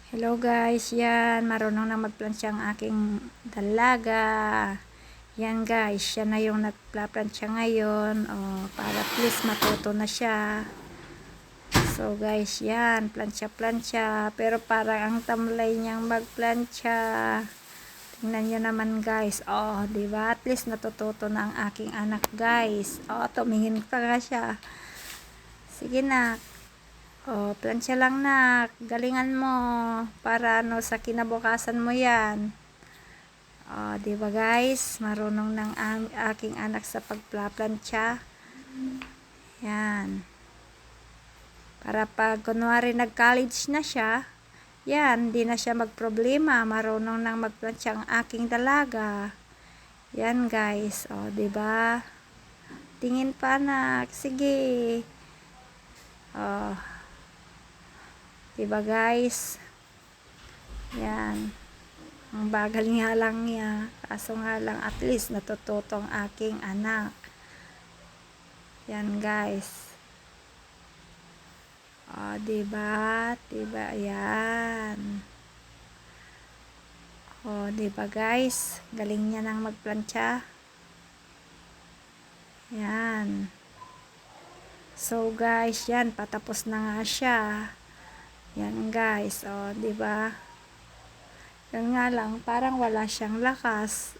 Hello guys, yan, marunong na magplansya ang aking dalaga. Yan guys, siya na yung nagplaplansya ngayon. Para at least matuto na siya. So guys, yan, plansya-plansya. Pero parang ang tamlay niyang magplansya. Tingnan nyo naman guys. Diba? At least natututo na ang aking anak guys. Tumingin pa nga siya. Sige na. Plansya lang na, galingan mo para sa kinabukasan mo yan. Di ba guys, marunong ng aking anak sa pagplaplansya. Yan. Para pag kunwari nag-college na siya, yan, di na siya magproblema, marunong nang magplansya ang aking dalaga. Yan guys, di ba? Tingin pa anak, sige. Diba guys? Yan. Ang bagal nga lang niya. Kaso nga lang at least natututo ang aking anak. Yan guys. Diba? Diba? Yan. Diba guys? Galing niya nang magplansya. Yan. So guys, yan. Patapos na nga siya. Yan guys, di ba? Yan nga lang, parang wala siyang lakas.